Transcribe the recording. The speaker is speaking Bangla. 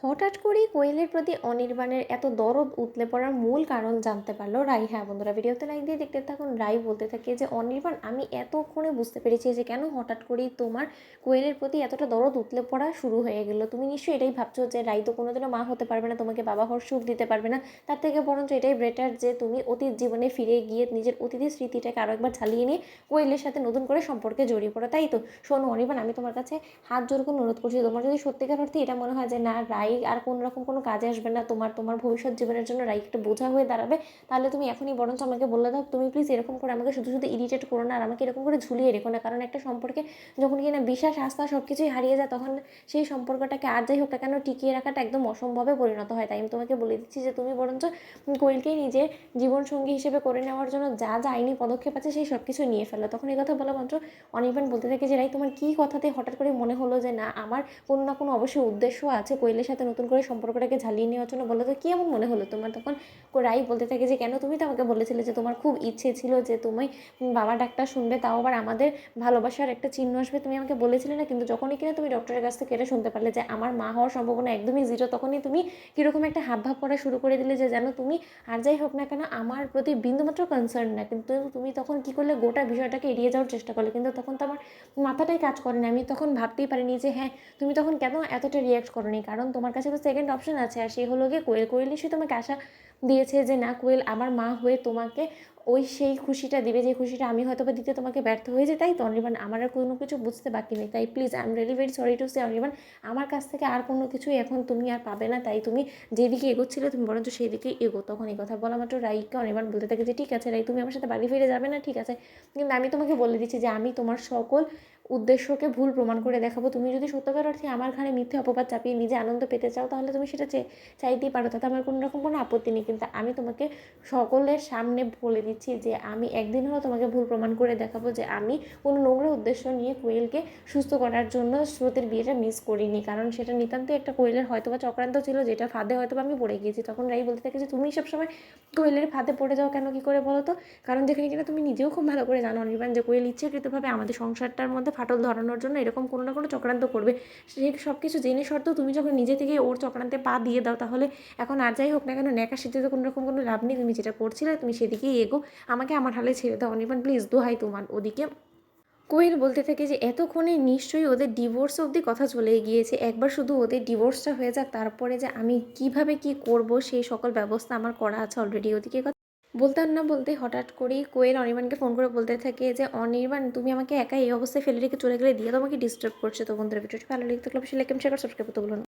হঠাৎ করেই কোয়েলের প্রতি অনির্বাণের এত দরদ উতলে পড়ার মূল কারণ জানতে পারলো রাই। হ্যাঁ বন্ধুরা, ভিডিওতে লাইক দিয়ে দেখতে থাকুন। রাই বলতে থাকে যে অনির্বাণ, আমি এতক্ষণে বুঝতে পেরেছি যে কেন হঠাৎ করেই তোমার কোয়েলের প্রতি এতটা দরদ উতলে পড়া শুরু হয়ে গেল। তুমি নিশ্চয়ই এটাই ভাবছো যে রাই তো কোনোদিনও মা হতে পারবে না, তোমাকে বাবা হওয়ার সুখ দিতে পারবে না। তার থেকে বরঞ্চ এটাই বেটার যে তুমি অতীত জীবনে ফিরে গিয়ে নিজের অতীতের স্মৃতিটাকে আরও একবার ঝালিয়ে নিয়ে কোয়েলের সাথে নতুন করে সম্পর্কে জড়িয়ে পড়ো। তাই তো শোনো অনির্বাণ, আমি তোমার কাছে হাত জোর করে অনুরোধ করছি, তোমার যদি সত্যিকার অর্থে এটা মনে হয় যে না রাই আর কোনো রকম কোনো কাজে আসবে না, তোমার তোমার ভবিষ্যৎ জীবনের জন্য রাই একটা বোঝা হয়ে দাঁড়াবে, তাহলে তুমি এখনই বরঞ্চ আমাকে বলে দাও। তুমি প্লিজ এরকম করে আমাকে শুধু শুধু ইরিটেট করো না, আর আমাকে এরকম করে ঝুলিয়ে রেখো না। কারণ একটা সম্পর্কে যখন কিনা বিশ্বাস আস্থা সব কিছুই হারিয়ে যায়, তখন সেই সম্পর্কটাকে আর যাই হোক না কেন টিকিয়ে রাখাটা একদম অসম্ভবে পরিণত হয়। তাই আমি তোমাকে বলে দিচ্ছি যে তুমি বরঞ্চ কোয়েলকেই নিজের জীবনসঙ্গী হিসেবে করে নেওয়ার জন্য যা যা আইনি পদক্ষেপ আছে সেই সব কিছু নিয়ে ফেলো। তখন এই কথা বলা মাত্র অনির্বাণ বলতে থাকে যে রাই, তোমার কী কথাতে হঠাৎ করে মনে হলো যে না আমার কোনো না কোনো অবশ্যই উদ্দেশ্য আছে কোয়েলের সাথে নতুন করে সম্পর্কটাকে ঝালিয়ে নেওয়ার জন্য? বলো তো কী এমন মনে হলো তোমার? তখন রাই বলতে থাকে যে কেন, তুমি তো আমাকে বলেছিলে যে তোমার খুব ইচ্ছে ছিল যে তুমি বাবা ডাক্তার শুনবে, তাও আবার আমাদের ভালোবাসার একটা চিহ্ন আসবে, তুমি আমাকে বলেছিলে না? কিন্তু যখনই কিনা তুমি ডক্টরের কাছ থেকে এটা শুনতে পারলে যে আমার মা হওয়ার সম্ভাবনা একদমই জিরো, তখনই তুমি কীরকম একটা হাবভাব করা শুরু করে দিলে যে যেন তুমি আর যাই হোক না কেন আমার প্রতি বিন্দুমাত্র কনসার্ন না। কিন্তু তুমি তখন কী করলে, গোটা বিষয়টাকে এড়িয়ে যাওয়ার চেষ্টা করলে। কিন্তু তখন তো আমার মাথাটাই কাজ করেনি, আমি তখন ভাবতেই পারিনি যে হ্যাঁ তুমি তখন কেন এতটা রিয়াক্ট করোনি। কারণ তোমার কাছে তো সেকেন্ড অপশন আছে, আর সেই হলো গিয়ে কোয়েল। কোয়েল নিশ্চয়ই তোমাকে আশা দিয়েছে যে না কোয়েল আমার মা হয়ে তোমাকে ওই সেই খুশিটা দিবে যে খুশিটা আমি হয়তো বা দিতে তোমাকে ব্যর্থ হয়েছে। তাই তো অনির্বাণ, আমার আর কোনো কিছু বুঝতে বাকি নেই। তাই please I am really very sorry to say Anirban, আমার কাছ থেকে আর কোনো কিছুই এখন তুমি আর পাবে না। তাই তুমি যেদিকে এগোচ্ছিলে তুমি বরঞ্চ সেই দিকেই এগো। তখন এই কথা বলা মাত্র রাইকে অনির্বাণ বলতে থাকে যে ঠিক আছে রাই, তুমি আমার সাথে বাড়ি ফিরে যাবে না ঠিক আছে, কিন্তু আমি তোমাকে বলে দিচ্ছি যে আমি তোমার সকল উদ্দেশ্যকে ভুল প্রমাণ করে দেখাবো। তুমি যদি সত্যিকার অর্থে আমার ঘাড়ে মিথ্যে অপবাদ চাপিয়ে নিজে আনন্দ পেতে চাও, তাহলে তুমি সেটা চাইতেই পারো, তাতে আমার কোনো রকম কোনো আপত্তি নেই। কিন্তু আমি তোমাকে সকলের সামনে বলে দিচ্ছি যে আমি একদিন হলেও তোমাকে ভুল প্রমাণ করে দেখাবো যে আমি কোনো নোংরা উদ্দেশ্য নিয়ে কোয়েলকে সুস্থ করার জন্য স্রোতের বিয়েটা মিস করিনি। কারণ সেটা নিতান্তই একটা কোয়েলের হয়তোবা চক্রান্ত ছিল, যেটা ফাঁদে হয়তো আমি পড়ে গিয়েছি। তখন রাই বলতে থাকে যে তুমি সবসময় কোয়েলের ফাঁদে পড়ে যাও কেন, কী করে বলো তো? কারণ যেখানে কিনা তুমি নিজেও খুব ভালো করে জানো অনির্বাণ যে কোয়েল ইচ্ছাকৃতভাবে আমাদের সংসারটার মধ্যে ফাটল ধরানোর জন্য এরকম কোনো না কোনো চক্রান্ত করবে। সে সব কিছু জেনে সত্ত্বেও তুমি যখন নিজে থেকে ওর চক্রান্তে পা দিয়ে দাও, তাহলে এখন আর যাই হোক না কেন ন্যাকা সেজে কোনো রকম কোনো লাভ নেই। তুমি যেটা করছিলে তুমি সেদিকেই এগো, আমাকে আমার হালে ছেড়ে দাও অনির্বাণ প্লিজ, দোহাই তোমার। ওদিকে কোয়েল বলতে থাকে যে এতক্ষণে নিশ্চয়ই ওদের ডিভোর্স অবধি কথা চলে গিয়েছে, একবার শুধু ওদের ডিভোর্সটা হয়ে যাক, তারপরে যে আমি কিভাবে কি করব সেই সকল ব্যবস্থা আমার করা আছে অলরেডি। ওদিকে বলতে না বলতে হঠাৎ করেই কোয়েল অনির্বাণকে ফোন করে বলতে থাকে যে অনির্বাণ, তুমি আমাকে একা এই অবস্থায় ফেলে রেখে চলে গেলে দিয়ে তোমাকে ডিস্টার্ব করছে। তো বন্ধুরা, ভিডিওটি ভালো লেগে থাকলে অবশ্যই লাইক, শেয়ার, সাবস্ক্রাইব করতে ভুলো না।